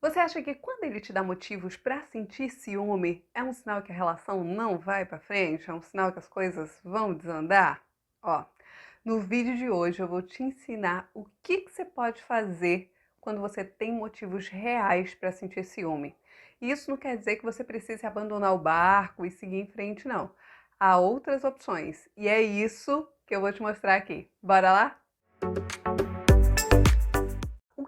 Você acha que quando ele te dá motivos para sentir ciúme, é um sinal que a relação não vai para frente? É um sinal que as coisas vão desandar? Ó, no vídeo de hoje eu vou te ensinar o que você pode fazer quando você tem motivos reais para sentir ciúme. E isso não quer dizer que você precise abandonar o barco e seguir em frente, não. Há outras opções e é isso que eu vou te mostrar aqui. Bora lá? O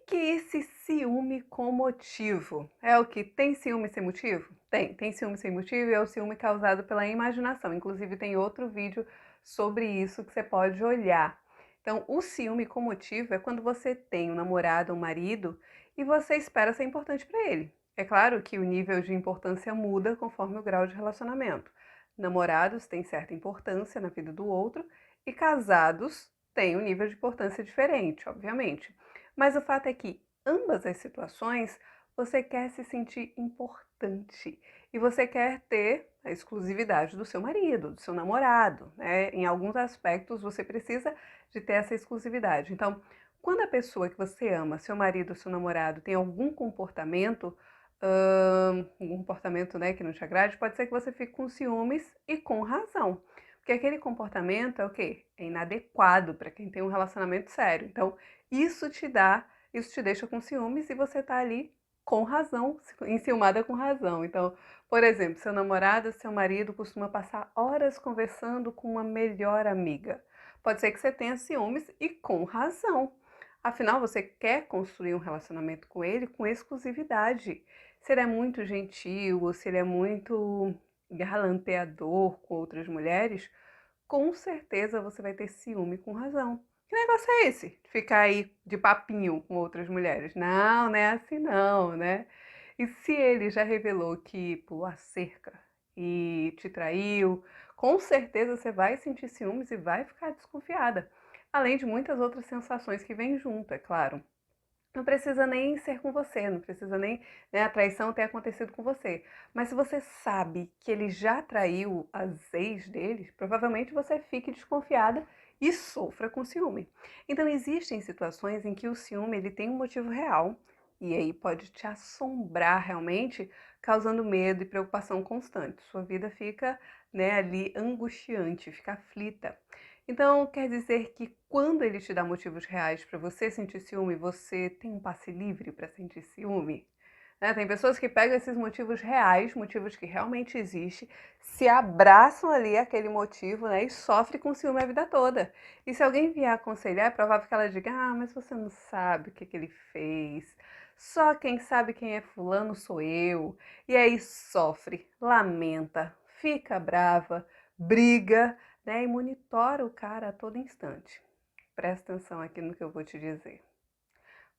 que é esse ciúme com motivo? É o que tem ciúme sem motivo? Tem ciúme sem motivo e é o ciúme causado pela imaginação. Inclusive tem outro vídeo sobre isso que você pode olhar. Então, o ciúme com motivo é quando você tem um namorado ou um marido e você espera ser importante para ele. É claro que o nível de importância muda conforme o grau de relacionamento. Namorados têm certa importância na vida do outro e casados têm um nível de importância diferente, obviamente. Mas o fato é que ambas as situações você quer se sentir importante e você quer ter a exclusividade do seu marido, do seu namorado, né? Em alguns aspectos você precisa de ter essa exclusividade. Então, quando a pessoa que você ama, seu marido, seu namorado, tem algum comportamento, né, que não te agrade, pode ser que você fique com ciúmes e com razão. Porque aquele comportamento é o quê? É inadequado para quem tem um relacionamento sério. Então, isso te deixa com ciúmes e você tá ali com razão, enciumada com razão. Então, por exemplo, seu namorado, seu marido costuma passar horas conversando com uma melhor amiga. Pode ser que você tenha ciúmes e com razão. Afinal, você quer construir um relacionamento com ele com exclusividade. Se ele é muito gentil ou se ele é muito galanteador com outras mulheres, com certeza você vai ter ciúme com razão. Que negócio é esse? De ficar aí de papinho com outras mulheres? Não, não é assim não, né? E se ele já revelou que pulou a cerca e te traiu, com certeza você vai sentir ciúmes e vai ficar desconfiada. Além de muitas outras sensações que vêm junto, é claro. Não precisa nem ser com você, não precisa nem, né, a traição ter acontecido com você. Mas se você sabe que ele já traiu as ex dele, provavelmente você fique desconfiada e sofra com ciúme. Então existem situações em que o ciúme ele tem um motivo real e aí pode te assombrar realmente, causando medo e preocupação constante. Sua vida fica, né, ali angustiante, fica aflita. Então, quer dizer que quando ele te dá motivos reais para você sentir ciúme, você tem um passe livre para sentir ciúme? Né? Tem pessoas que pegam esses motivos reais, motivos que realmente existem, se abraçam ali aquele motivo, né, e sofrem com ciúme a vida toda. E se alguém vier aconselhar, é provável que ela diga: ah, mas você não sabe o que ele fez. Só quem sabe quem é fulano sou eu. E aí sofre, lamenta, fica brava, briga, né? E monitora o cara a todo instante. Presta atenção aqui no que eu vou te dizer.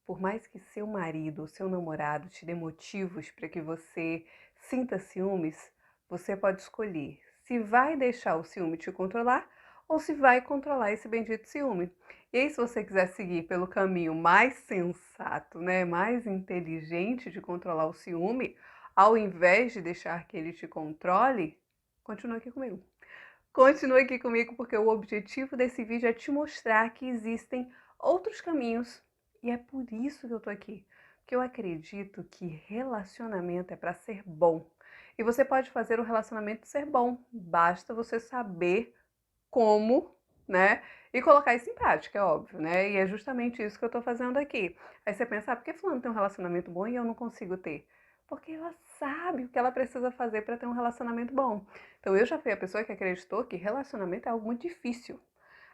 Por mais que seu marido ou seu namorado te dê motivos para que você sinta ciúmes, você pode escolher se vai deixar o ciúme te controlar ou se vai controlar esse bendito ciúme. E aí, se você quiser seguir pelo caminho mais sensato, né, mais inteligente de controlar o ciúme, ao invés de deixar que ele te controle, continua aqui comigo. Continue aqui comigo porque o objetivo desse vídeo é te mostrar que existem outros caminhos e é por isso que eu tô aqui. Porque eu acredito que relacionamento é para ser bom. E você pode fazer o relacionamento ser bom, basta você saber como, né? E colocar isso em prática, é óbvio, né? E é justamente isso que eu tô fazendo aqui. Aí você pensa, por que fulano tem um relacionamento bom e eu não consigo ter? Porque ela sabe o que ela precisa fazer para ter um relacionamento bom. Então eu já fui a pessoa que acreditou que relacionamento é algo muito difícil.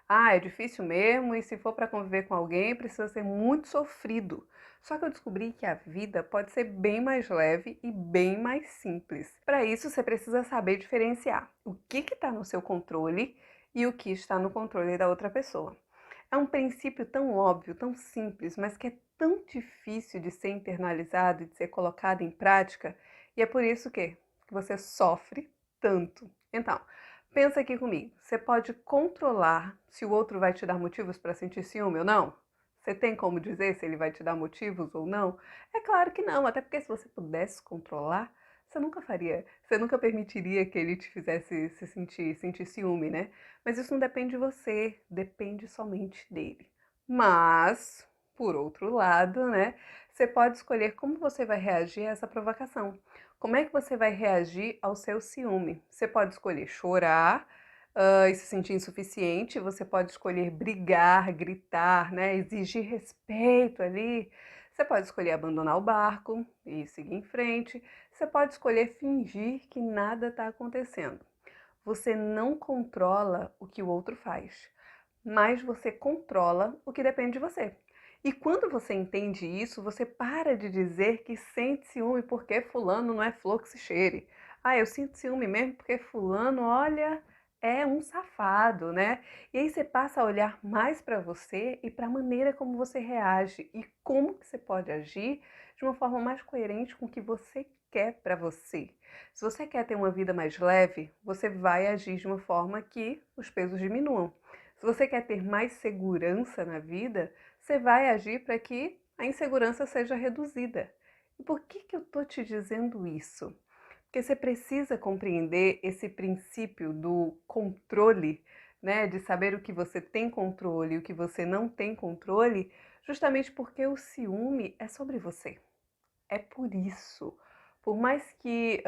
Ah, é difícil mesmo, e se for para conviver com alguém, precisa ser muito sofrido. Só que eu descobri que a vida pode ser bem mais leve e bem mais simples. Para isso, você precisa saber diferenciar o que está no seu controle e o que está no controle da outra pessoa. É um princípio tão óbvio, tão simples, mas que é tão difícil de ser internalizado e de ser colocado em prática, e é por isso que você sofre tanto. Então, pensa aqui comigo. Você pode controlar se o outro vai te dar motivos para sentir ciúme ou não? Você tem como dizer se ele vai te dar motivos ou não? É claro que não, até porque se você pudesse controlar, você nunca faria, você nunca permitiria que ele te fizesse se sentir ciúme, né? Mas isso não depende de você, depende somente dele. Mas, por outro lado, né, você pode escolher como você vai reagir a essa provocação. Como é que você vai reagir ao seu ciúme? Você pode escolher chorar, e se sentir insuficiente, você pode escolher brigar, gritar, né, exigir respeito ali. Você pode escolher abandonar o barco e seguir em frente. Você pode escolher fingir que nada está acontecendo. Você não controla o que o outro faz, mas você controla o que depende de você. E quando você entende isso, você para de dizer que sente ciúme porque fulano não é flor que se cheire. Ah, eu sinto ciúme mesmo porque fulano, olha, é um safado, né? E aí você passa a olhar mais para você e para a maneira como você reage e como que você pode agir de uma forma mais coerente com o que você quer para você. Se você quer ter uma vida mais leve, você vai agir de uma forma que os pesos diminuam. Se você quer ter mais segurança na vida, você vai agir para que a insegurança seja reduzida. E por que eu estou te dizendo isso? Porque você precisa compreender esse princípio do controle, né? De saber o que você tem controle e o que você não tem controle, justamente porque o ciúme é sobre você. É por isso. Por mais que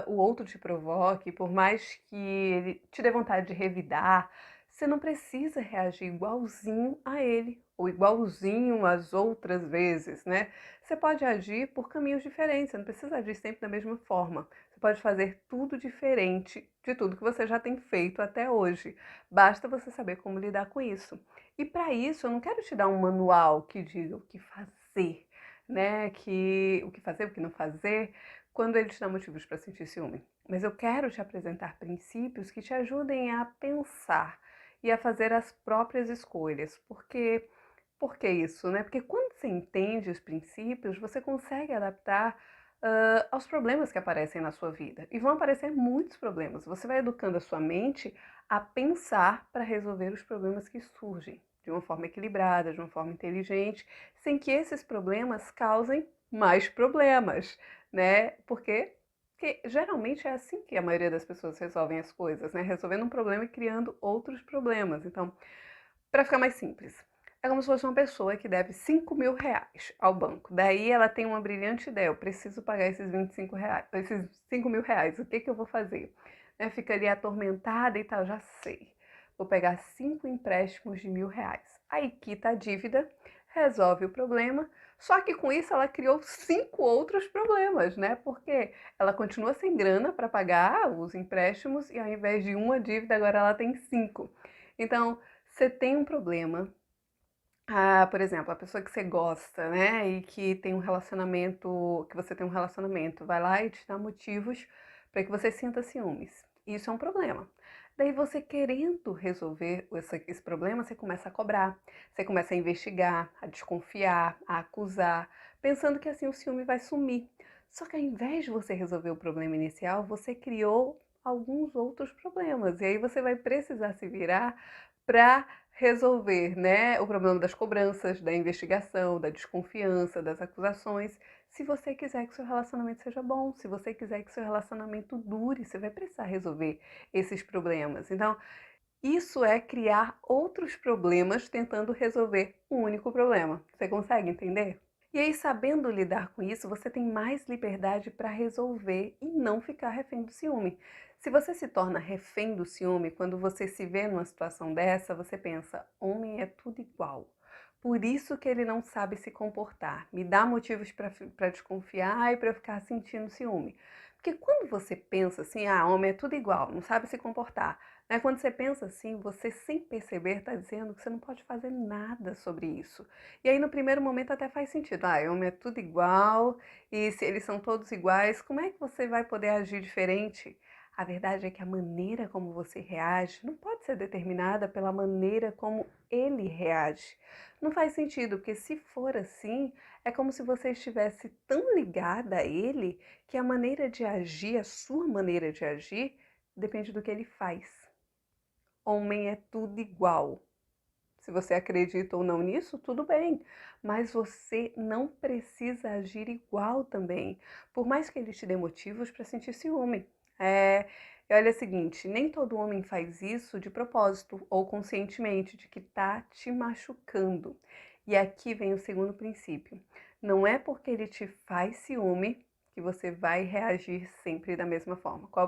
o outro te provoque, por mais que ele te dê vontade de revidar, você não precisa reagir igualzinho a ele, ou igualzinho às outras vezes, né? Você pode agir por caminhos diferentes, você não precisa agir sempre da mesma forma. Você pode fazer tudo diferente de tudo que você já tem feito até hoje. Basta você saber como lidar com isso. E para isso, eu não quero te dar um manual que diga o que fazer, né, que o que fazer, o que não fazer, quando ele te dá motivos para sentir ciúme. Mas eu quero te apresentar princípios que te ajudem a pensar e a fazer as próprias escolhas. Por que isso, né? Porque quando você entende os princípios, você consegue adaptar aos problemas que aparecem na sua vida. E vão aparecer muitos problemas. Você vai educando a sua mente a pensar para resolver os problemas que surgem de uma forma equilibrada, de uma forma inteligente, sem que esses problemas causem mais problemas, né? Porque geralmente é assim que a maioria das pessoas resolvem as coisas, né? Resolvendo um problema e criando outros problemas. Então, para ficar mais simples, é como se fosse uma pessoa que deve 5.000 reais ao banco. Daí ela tem uma brilhante ideia: eu preciso pagar esses 25 reais, esses 5.000 reais, o que eu vou fazer? Né? Fica ali atormentada e tal, já sei. Vou pegar 5 empréstimos de 1.000 reais. Aí quita a dívida, resolve o problema, só que com isso ela criou 5 outros problemas, né? Porque ela continua sem grana para pagar os empréstimos e ao invés de uma dívida, agora ela tem 5. Então, você tem um problema. Por exemplo, a pessoa que você gosta, né, e que tem um relacionamento, que você tem um relacionamento, vai lá e te dá motivos para que você sinta ciúmes. Isso é um problema. Daí você querendo resolver esse problema, você começa a cobrar, você começa a investigar, a desconfiar, a acusar, pensando que assim o ciúme vai sumir. Só que ao invés de você resolver o problema inicial, você criou alguns outros problemas. E aí você vai precisar se virar para resolver, né, o problema das cobranças, da investigação, da desconfiança, das acusações. Se você quiser que seu relacionamento seja bom, se você quiser que seu relacionamento dure, você vai precisar resolver esses problemas. Então, isso é criar outros problemas tentando resolver um único problema. Você consegue entender? E aí, sabendo lidar com isso, você tem mais liberdade para resolver e não ficar refém do ciúme. Se você se torna refém do ciúme, quando você se vê numa situação dessa, você pensa: homem é tudo igual. Por isso que ele não sabe se comportar. Me dá motivos para desconfiar e para ficar sentindo ciúme. Porque quando você pensa assim: homem é tudo igual, não sabe se comportar, né? Quando você pensa assim, você sem perceber está dizendo que você não pode fazer nada sobre isso. E aí no primeiro momento até faz sentido. Homem é tudo igual, e se eles são todos iguais, como é que você vai poder agir diferente? A verdade é que a maneira como você reage não pode ser determinada pela maneira como ele reage. Não faz sentido, porque se for assim, é como se você estivesse tão ligada a ele que a maneira de agir, a sua maneira de agir, depende do que ele faz. Homem é tudo igual. Se você acredita ou não nisso, tudo bem, mas você não precisa agir igual também, por mais que ele te dê motivos para sentir ciúme. E olha o seguinte, nem todo homem faz isso de propósito ou conscientemente, de que tá te machucando. E aqui vem o segundo princípio. Não é porque ele te faz ciúme que você vai reagir sempre da mesma forma. Qual é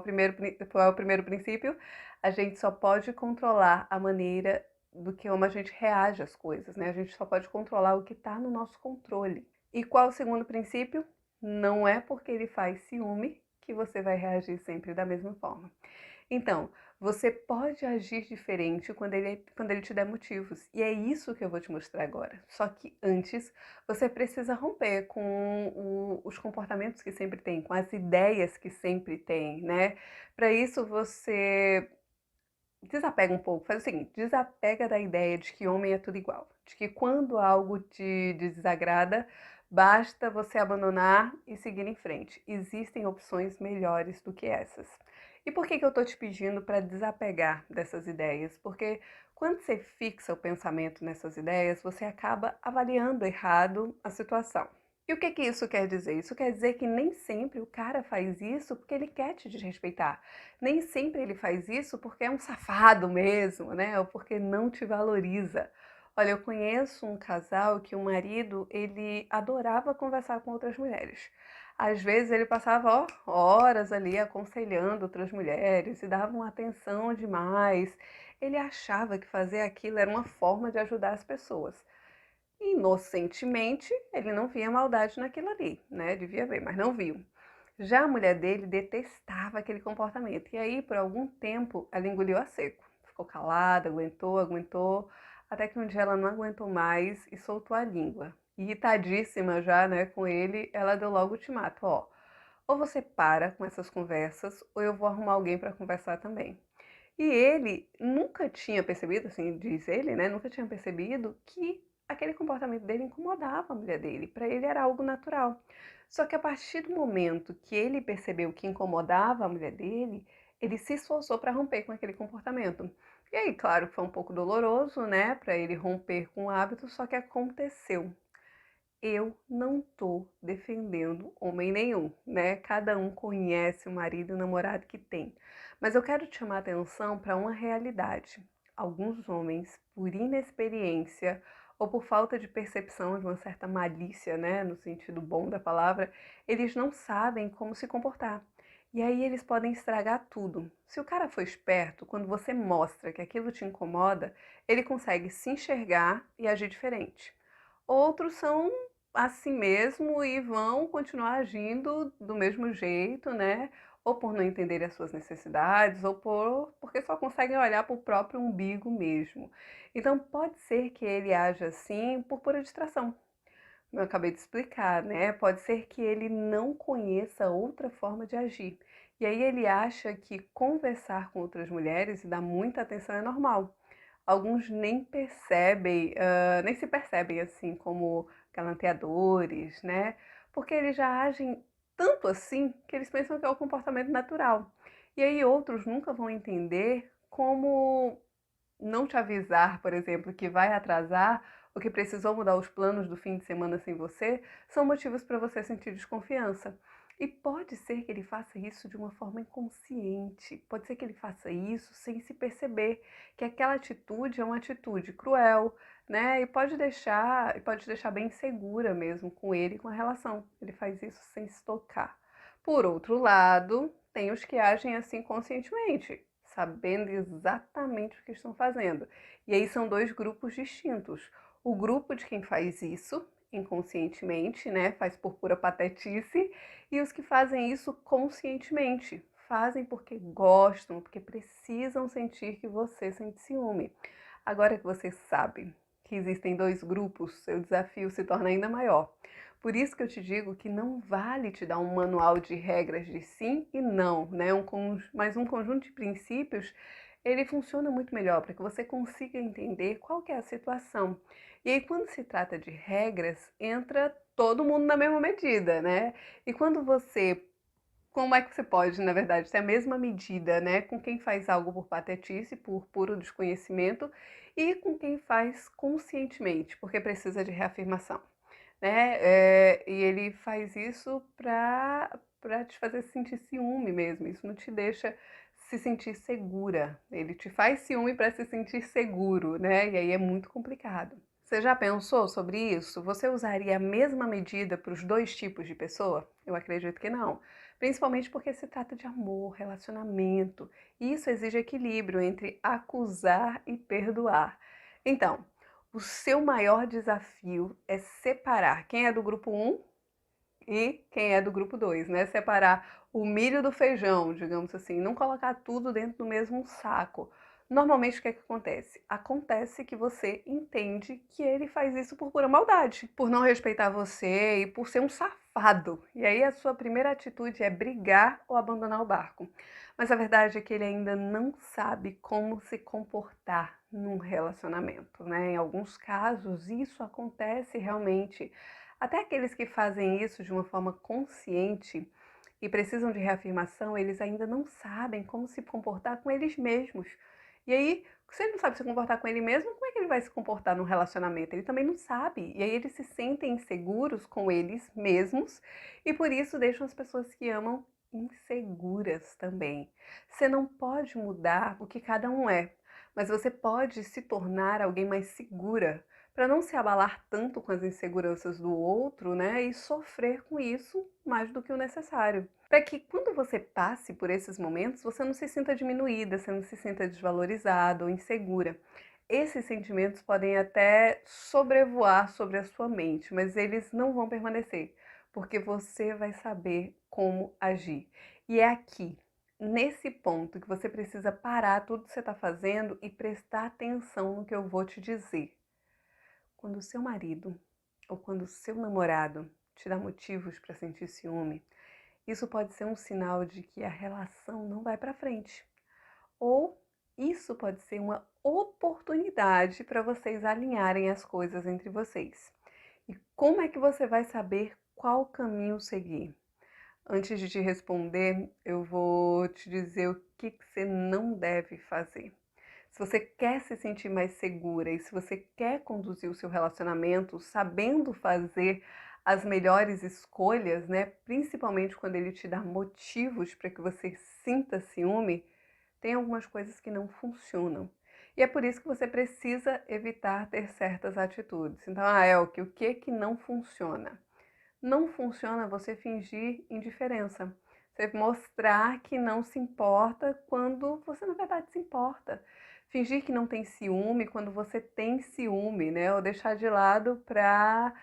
o primeiro princípio? A gente só pode controlar a maneira do que como a gente reage às coisas, né? A gente só pode controlar o que está no nosso controle. E qual o segundo princípio? Não é porque ele faz ciúme que você vai reagir sempre da mesma forma. Então, você pode agir diferente quando ele te der motivos. E é isso que eu vou te mostrar agora. Só que antes, você precisa romper com os comportamentos que sempre tem, com as ideias que sempre tem, né? Para isso, você desapega um pouco. Faz o seguinte, desapega da ideia de que homem é tudo igual. De que quando algo te desagrada, basta você abandonar e seguir em frente. Existem opções melhores do que essas. E por que eu estou te pedindo para desapegar dessas ideias? Porque quando você fixa o pensamento nessas ideias, você acaba avaliando errado a situação. E o que isso quer dizer? Isso quer dizer que nem sempre o cara faz isso porque ele quer te desrespeitar. Nem sempre ele faz isso porque é um safado mesmo, né? Ou porque não te valoriza. Olha, eu conheço um casal que o marido, ele adorava conversar com outras mulheres. Às vezes ele passava horas ali aconselhando outras mulheres e dava uma atenção demais. Ele achava que fazer aquilo era uma forma de ajudar as pessoas. Inocentemente, ele não via maldade naquilo ali, né? Devia ver, mas não viu. Já a mulher dele detestava aquele comportamento. E aí, por algum tempo, ela engoliu a seco. Ficou calada, aguentou, até que um dia ela não aguentou mais e soltou a língua. Irritadíssima já, né, com ele, ela deu logo o ultimato, ó. Ou você para com essas conversas, ou eu vou arrumar alguém para conversar também. E ele nunca tinha percebido, assim, diz ele, né? Nunca tinha percebido que aquele comportamento dele incomodava a mulher dele. Para ele era algo natural. Só que a partir do momento que ele percebeu que incomodava a mulher dele, ele se esforçou para romper com aquele comportamento. E aí, claro, foi um pouco doloroso, né, para ele romper com o hábito, só que aconteceu. Eu não tô defendendo homem nenhum, né? Cada um conhece o marido e o namorado que tem. Mas eu quero te chamar a atenção para uma realidade. Alguns homens, por inexperiência ou por falta de percepção de uma certa malícia, né, no sentido bom da palavra, eles não sabem como se comportar. E aí eles podem estragar tudo. Se o cara for esperto, quando você mostra que aquilo te incomoda, ele consegue se enxergar e agir diferente. Outros são assim mesmo e vão continuar agindo do mesmo jeito, né? Ou por não entenderem as suas necessidades, ou porque só conseguem olhar para o próprio umbigo mesmo. Então pode ser que ele haja assim por pura distração. Eu acabei de explicar, né? Pode ser que ele não conheça outra forma de agir. E aí ele acha que conversar com outras mulheres e dar muita atenção é normal. Alguns nem percebem, nem se percebem assim como galanteadores, né? Porque eles já agem tanto assim que eles pensam que é o comportamento natural. E aí outros nunca vão entender como não te avisar, por exemplo, que vai atrasar ou que precisou mudar os planos do fim de semana sem você, são motivos para você sentir desconfiança. E pode ser que ele faça isso de uma forma inconsciente, pode ser que ele faça isso sem se perceber que aquela atitude é uma atitude cruel, né? E pode deixar bem insegura mesmo com ele e com a relação. Ele faz isso sem se tocar. Por outro lado, tem os que agem assim conscientemente, sabendo exatamente o que estão fazendo. E aí são dois grupos distintos. O grupo de quem faz isso inconscientemente, né, faz por pura patetice, e os que fazem isso conscientemente, fazem porque gostam, porque precisam sentir que você sente ciúme. Agora que você sabe que existem dois grupos, seu desafio se torna ainda maior. Por isso que eu te digo que não vale te dar um manual de regras de sim e não, né? Mas um conjunto de princípios, ele funciona muito melhor para que você consiga entender qual que é a situação. E aí, quando se trata de regras, entra todo mundo na mesma medida, né? E como é que você pode, na verdade, ter a mesma medida, né, com quem faz algo por patetice, por puro desconhecimento, e com quem faz conscientemente, porque precisa de reafirmação, né? E ele faz isso para te fazer sentir ciúme mesmo. Isso não te deixa se sentir segura. Ele te faz ciúme para se sentir seguro, né? E aí é muito complicado. Você já pensou sobre isso? Você usaria a mesma medida para os dois tipos de pessoa? Eu acredito que não. Principalmente porque se trata de amor, relacionamento. E isso exige equilíbrio entre acusar e perdoar. Então, o seu maior desafio é separar quem é do grupo um e quem é do grupo 2, né? Separar o milho do feijão, digamos assim, não colocar tudo dentro do mesmo saco. Normalmente o que é que acontece? Acontece que você entende que ele faz isso por pura maldade, por não respeitar você e por ser um safado. E aí a sua primeira atitude é brigar ou abandonar o barco. Mas a verdade é que ele ainda não sabe como se comportar num relacionamento, né? Em alguns casos isso acontece realmente. Até aqueles que fazem isso de uma forma consciente e precisam de reafirmação, eles ainda não sabem como se comportar com eles mesmos. E aí, se ele não sabe se comportar com ele mesmo, como é que ele vai se comportar num relacionamento? Ele também não sabe. E aí eles se sentem inseguros com eles mesmos e por isso deixam as pessoas que amam inseguras também. Você não pode mudar o que cada um é, mas você pode se tornar alguém mais segura para não se abalar tanto com as inseguranças do outro, né, e sofrer com isso mais do que o necessário. Para que quando você passe por esses momentos, você não se sinta diminuída, você não se sinta desvalorizada ou insegura. Esses sentimentos podem até sobrevoar sobre a sua mente, mas eles não vão permanecer, porque você vai saber como agir. E é aqui, nesse ponto, que você precisa parar tudo que você está fazendo e prestar atenção no que eu vou te dizer. Quando o seu marido ou quando o seu namorado te dá motivos para sentir ciúme, isso pode ser um sinal de que a relação não vai para frente. Ou isso pode ser uma oportunidade para vocês alinharem as coisas entre vocês. E como é que você vai saber qual caminho seguir? Antes de te responder, eu vou te dizer o que você não deve fazer. Se você quer se sentir mais segura e se você quer conduzir o seu relacionamento sabendo fazer as melhores escolhas, né? Principalmente quando ele te dá motivos para que você sinta ciúme, tem algumas coisas que não funcionam. E é por isso que você precisa evitar ter certas atitudes. Então, Elke, o que não funciona? Não funciona você fingir indiferença. Você mostrar que não se importa quando você na verdade se importa. Fingir que não tem ciúme quando você tem ciúme, né? Ou deixar de lado para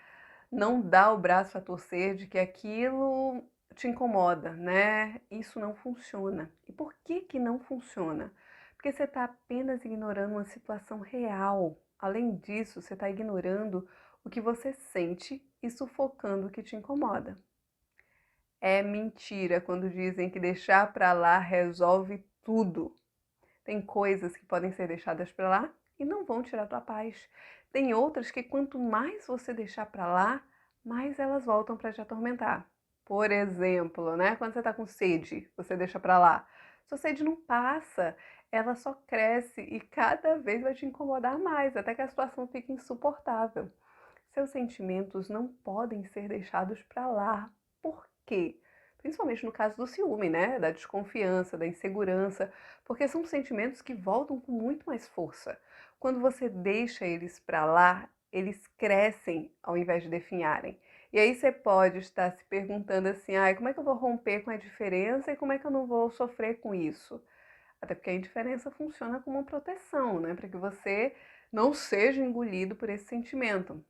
não dar o braço a torcer de que aquilo te incomoda, né? Isso não funciona. E por que que não funciona? Porque você está apenas ignorando uma situação real. Além disso, você está ignorando o que você sente e sufocando o que te incomoda. É mentira quando dizem que deixar pra lá resolve tudo. Tem coisas que podem ser deixadas pra lá e não vão tirar tua paz. Tem outras que quanto mais você deixar pra lá, mais elas voltam para te atormentar. Por exemplo, né, quando você tá com sede, você deixa pra lá. Sua sede não passa, ela só cresce e cada vez vai te incomodar mais, até que a situação fique insuportável. Seus sentimentos não podem ser deixados para lá. Por quê? Principalmente no caso do ciúme, né? Da desconfiança, da insegurança, porque são sentimentos que voltam com muito mais força. Quando você deixa eles para lá, eles crescem ao invés de definharem. E aí você pode estar se perguntando assim, como é que eu vou romper com a diferença e como é que eu não vou sofrer com isso? Até porque a indiferença funciona como uma proteção, né? Para que você não seja engolido por esse sentimento.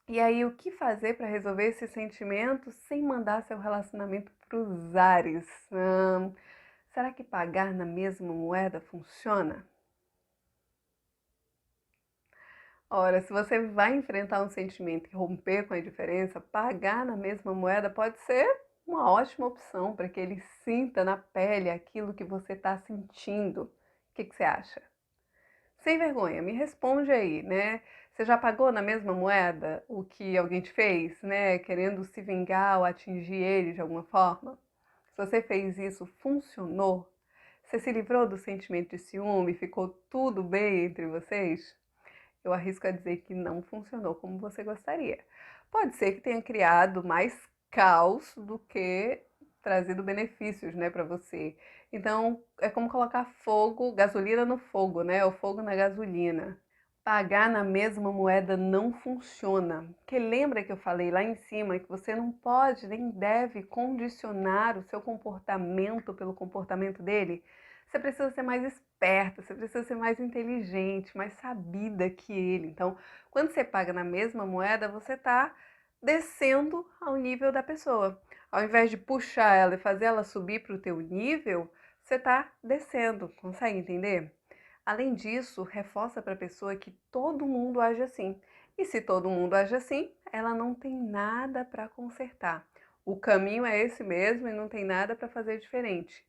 E aí, o que fazer para resolver esse sentimento sem mandar seu relacionamento para os ares? Será que pagar na mesma moeda funciona? Ora, se você vai enfrentar um sentimento e romper com a diferença, pagar na mesma moeda pode ser uma ótima opção para que ele sinta na pele aquilo que você está sentindo. O que você acha? Sem vergonha, me responde aí, né? Você já pagou na mesma moeda o que alguém te fez, né? Querendo se vingar ou atingir ele de alguma forma? Se você fez isso, funcionou? Você se livrou do sentimento de ciúme? Ficou tudo bem entre vocês? Eu arrisco a dizer que não funcionou como você gostaria. Pode ser que tenha criado mais caos do que trazido benefícios, né, para você. Então, é como colocar fogo, gasolina no fogo, né? O fogo na gasolina. Pagar na mesma moeda não funciona. Porque lembra que eu falei lá em cima que você não pode nem deve condicionar o seu comportamento pelo comportamento dele? Você precisa ser mais esperta, você precisa ser mais inteligente, mais sabida que ele. Então, quando você paga na mesma moeda, você está descendo ao nível da pessoa. Ao invés de puxar ela e fazer ela subir para o teu nível, você está descendo. Consegue entender? Além disso, reforça para a pessoa que todo mundo age assim. E se todo mundo age assim, ela não tem nada para consertar. O caminho é esse mesmo e não tem nada para fazer diferente.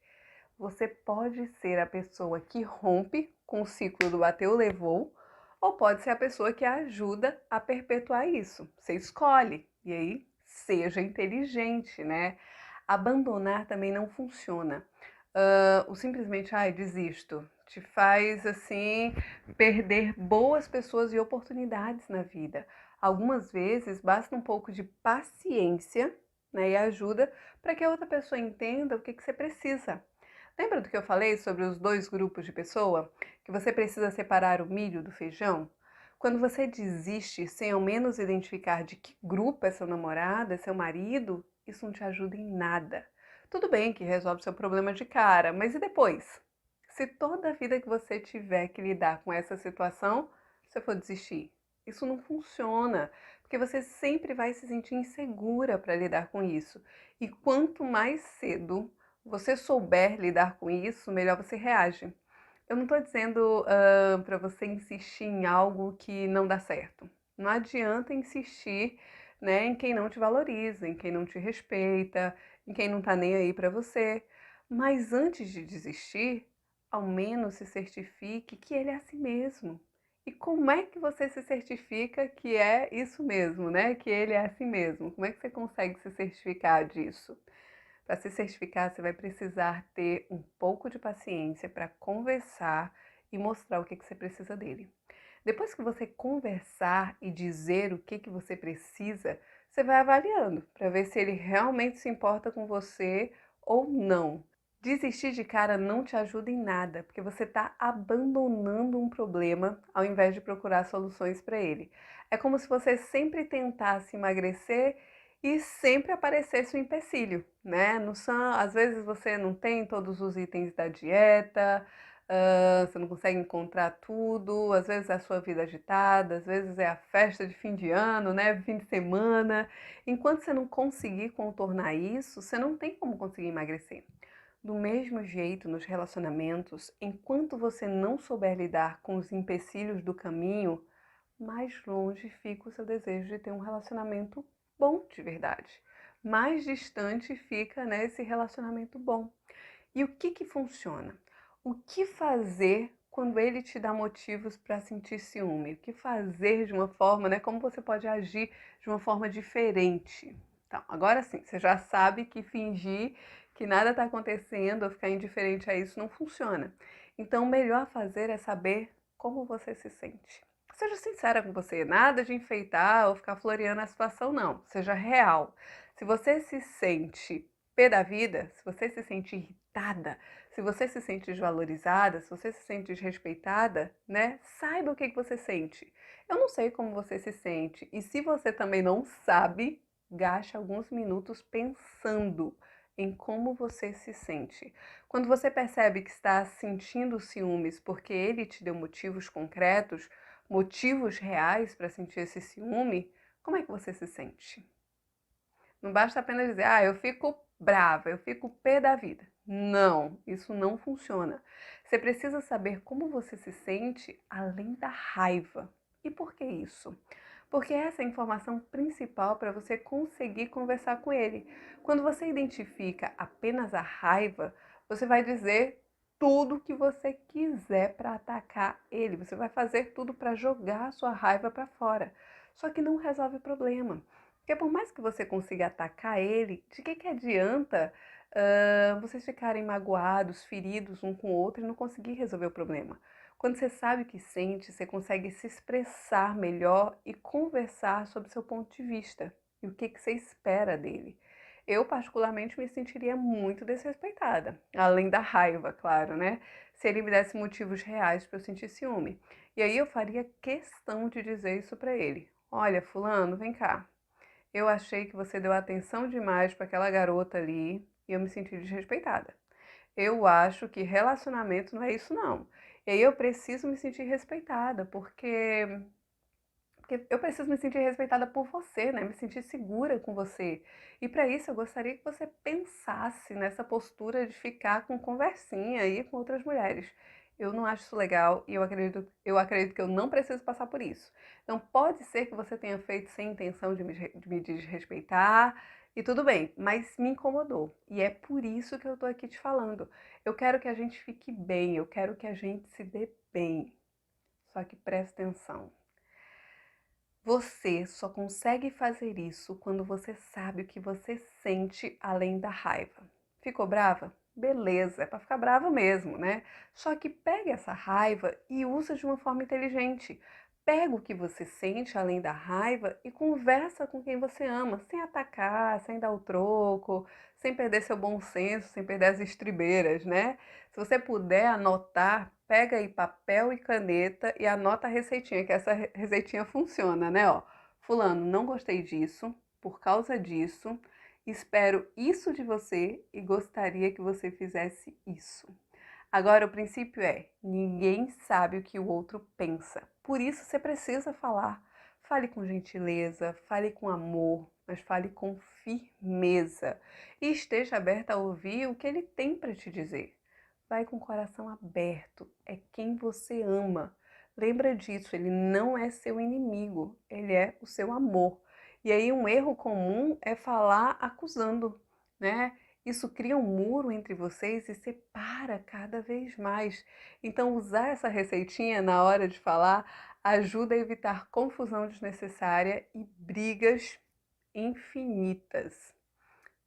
Você pode ser a pessoa que rompe com o ciclo do bateu, levou, ou pode ser a pessoa que ajuda a perpetuar isso. Você escolhe. E aí, seja inteligente, né? Abandonar também não funciona. O simplesmente, ai, desisto, te faz, assim, perder boas pessoas e oportunidades na vida. Algumas vezes basta um pouco de paciência, né, e ajuda para que a outra pessoa entenda o que você precisa. Lembra do que eu falei sobre os dois grupos de pessoa? Que você precisa separar o milho do feijão? Quando você desiste sem ao menos identificar de que grupo é seu namorado, é seu marido, isso não te ajuda em nada. Tudo bem que resolve seu problema de cara, mas e depois? Se toda a vida que você tiver que lidar com essa situação, você for desistir, isso não funciona, porque você sempre vai se sentir insegura para lidar com isso. E quanto mais cedo você souber lidar com isso, melhor você reage. Eu não estou dizendo para você insistir em algo que não dá certo. Não adianta insistir, né, em quem não te valoriza, em quem não te respeita, em quem não está nem aí para você. Mas antes de desistir, ao menos se certifique que ele é assim mesmo. E como é que você se certifica que é isso mesmo, né? Que ele é assim mesmo? Como é que você consegue se certificar disso? Para se certificar, você vai precisar ter um pouco de paciência para conversar e mostrar o que você precisa dele. Depois que você conversar e dizer o que você precisa, você vai avaliando para ver se ele realmente se importa com você ou não. Desistir de cara não te ajuda em nada, porque você está abandonando um problema ao invés de procurar soluções para ele. É como se você sempre tentasse emagrecer e sempre aparecesse um empecilho, né? Às vezes você não tem todos os itens da dieta, você não consegue encontrar tudo, às vezes é a sua vida agitada, às vezes é a festa de fim de ano, né? Fim de semana. Enquanto você não conseguir contornar isso, você não tem como conseguir emagrecer. Do mesmo jeito, nos relacionamentos, enquanto você não souber lidar com os empecilhos do caminho, mais longe fica o seu desejo de ter um relacionamento bom de verdade. Mais distante fica, né, esse relacionamento bom. E o que funciona? O que fazer quando ele te dá motivos para sentir ciúme? O que fazer de uma forma, né? Como você pode agir de uma forma diferente? Então, agora sim, você já sabe que fingir que nada está acontecendo ou ficar indiferente a isso não funciona. Então, o melhor a fazer é saber como você se sente. Seja sincera com você, nada de enfeitar ou ficar floreando a situação, não. Seja real. Se você se sente pé da vida, se você se sente irritada, se você se sente desvalorizada, se você se sente desrespeitada, né? Saiba o que você sente. Eu não sei como você se sente. E se você também não sabe, gaste alguns minutos pensando em como você se sente. Quando você percebe que está sentindo ciúmes porque ele te deu motivos concretos, motivos reais para sentir esse ciúme, como é que você se sente? Não basta apenas dizer, eu fico brava, eu fico pé da vida. Não, isso não funciona. Você precisa saber como você se sente além da raiva. E por que isso? Porque essa é a informação principal para você conseguir conversar com ele. Quando você identifica apenas a raiva, você vai dizer tudo que você quiser para atacar ele. Você vai fazer tudo para jogar a sua raiva para fora. Só que não resolve o problema. Porque por mais que você consiga atacar ele, de que adianta vocês ficarem magoados, feridos um com o outro e não conseguir resolver o problema? Quando você sabe o que sente, você consegue se expressar melhor e conversar sobre seu ponto de vista e o que você espera dele. Eu particularmente me sentiria muito desrespeitada, além da raiva, claro, né? Se ele me desse motivos reais para eu sentir ciúme. E aí eu faria questão de dizer isso para ele. Olha, fulano, vem cá. Eu achei que você deu atenção demais para aquela garota ali e eu me senti desrespeitada. Eu acho que relacionamento não é isso não. E aí eu preciso me sentir respeitada, porque eu preciso me sentir respeitada por você, né? Me sentir segura com você. E para isso eu gostaria que você pensasse nessa postura de ficar com conversinha aí com outras mulheres. Eu não acho isso legal e eu acredito que eu não preciso passar por isso. Então pode ser que você tenha feito sem intenção de me desrespeitar e tudo bem, mas me incomodou. E é por isso que eu tô aqui te falando. Eu quero que a gente fique bem, eu quero que a gente se dê bem. Só que presta atenção. Você só consegue fazer isso quando você sabe o que você sente além da raiva. Ficou brava? Beleza, é para ficar brava mesmo, né? Só que pega essa raiva e usa de uma forma inteligente. Pega o que você sente além da raiva e conversa com quem você ama, sem atacar, sem dar o troco, sem perder seu bom senso, sem perder as estribeiras, né? Se você puder anotar, pega aí papel e caneta e anota a receitinha, que essa receitinha funciona, né? Ó, fulano, não gostei disso, por causa disso, espero isso de você e gostaria que você fizesse isso. Agora, o princípio é: ninguém sabe o que o outro pensa. Por isso, você precisa falar. Fale com gentileza, fale com amor, mas fale com firmeza. E esteja aberta a ouvir o que ele tem para te dizer. Vai com o coração aberto, é quem você ama. Lembra disso, ele não é seu inimigo, ele é o seu amor. E aí um erro comum é falar acusando, né? Isso cria um muro entre vocês e separa cada vez mais. Então usar essa receitinha na hora de falar ajuda a evitar confusão desnecessária e brigas infinitas.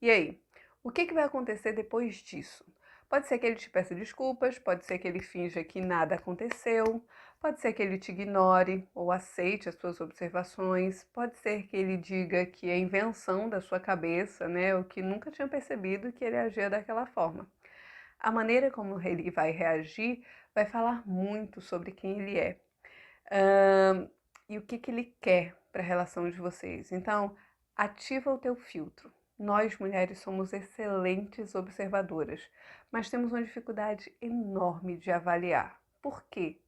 E aí, o que vai acontecer depois disso? Pode ser que ele te peça desculpas, pode ser que ele finja que nada aconteceu, pode ser que ele te ignore ou aceite as suas observações, pode ser que ele diga que é invenção da sua cabeça, né, ou que nunca tinha percebido que ele agia daquela forma. A maneira como ele vai reagir vai falar muito sobre quem ele é, e o que ele quer para a relação de vocês. Então, ativa o teu filtro. Nós, mulheres, somos excelentes observadoras, mas temos uma dificuldade enorme de avaliar. Por quê?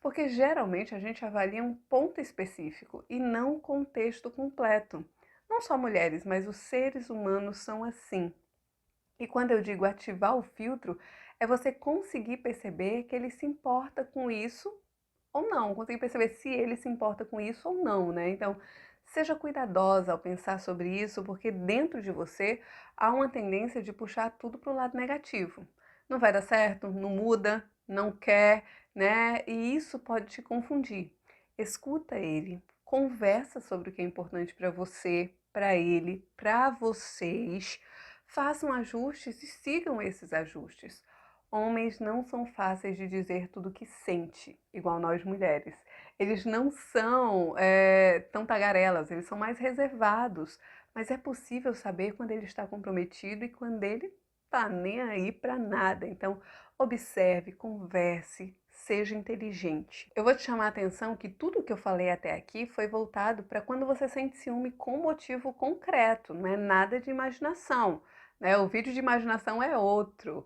Porque geralmente a gente avalia um ponto específico e não o contexto completo. Não só mulheres, mas os seres humanos são assim. E quando eu digo ativar o filtro, é você conseguir perceber que ele se importa com isso ou não, conseguir perceber se ele se importa com isso ou não, né? Então, seja cuidadosa ao pensar sobre isso, porque dentro de você há uma tendência de puxar tudo para o lado negativo. Não vai dar certo, não muda, não quer, né? E isso pode te confundir. Escuta ele, conversa sobre o que é importante para você, para ele, para vocês. Façam ajustes e sigam esses ajustes. Homens não são fáceis de dizer tudo o que sente, igual nós mulheres. Eles não são tão tagarelas, eles são mais reservados. Mas é possível saber quando ele está comprometido e quando ele tá nem aí para nada. Então, observe, converse, seja inteligente. Eu vou te chamar a atenção que tudo que eu falei até aqui foi voltado para quando você sente ciúme com motivo concreto, não é nada de imaginação, né? O vídeo de imaginação é outro.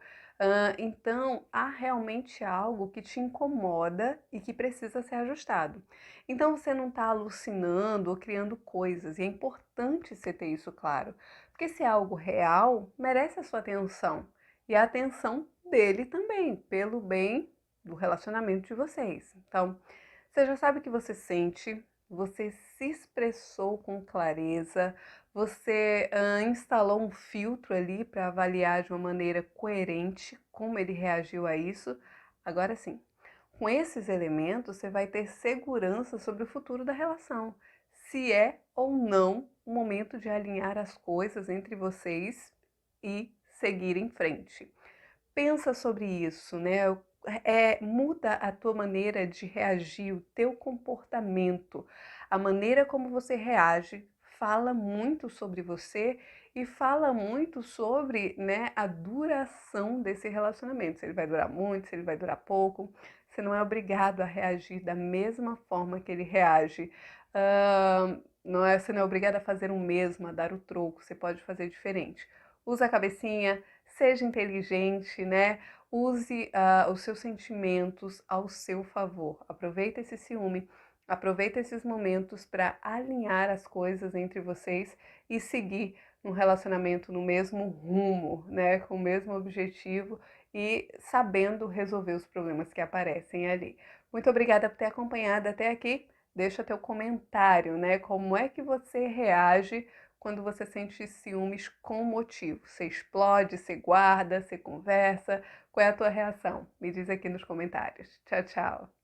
Então, há realmente algo que te incomoda e que precisa ser ajustado. Então, você não está alucinando ou criando coisas, e é importante você ter isso claro, porque se é algo real, merece a sua atenção e a atenção dele também, pelo bem do relacionamento de vocês. Então, você já sabe o que você sente, você se expressou com clareza, você instalou um filtro ali para avaliar de uma maneira coerente como ele reagiu a isso. Agora sim, com esses elementos você vai ter segurança sobre o futuro da relação, se é ou não o momento de alinhar as coisas entre vocês e seguir em frente. Pensa sobre isso, né? Muda a tua maneira de reagir, o teu comportamento, a maneira como você reage fala muito sobre você e fala muito sobre, né, a duração desse relacionamento, se ele vai durar muito, se ele vai durar pouco. Você não é obrigado a reagir da mesma forma que ele reage. Você não é obrigado a fazer o mesmo, a dar o troco, você pode fazer diferente. Usa a cabecinha, seja inteligente, né? Use os seus sentimentos ao seu favor. Aproveita esse ciúme, aproveita esses momentos para alinhar as coisas entre vocês e seguir um relacionamento no mesmo rumo, né? Com o mesmo objetivo e sabendo resolver os problemas que aparecem ali. Muito obrigada por ter acompanhado até aqui. Deixa teu comentário, né? Como é que você reage quando você sente ciúmes com motivo? Você explode, você guarda, você conversa? Qual é a tua reação? Me diz aqui nos comentários. Tchau, tchau.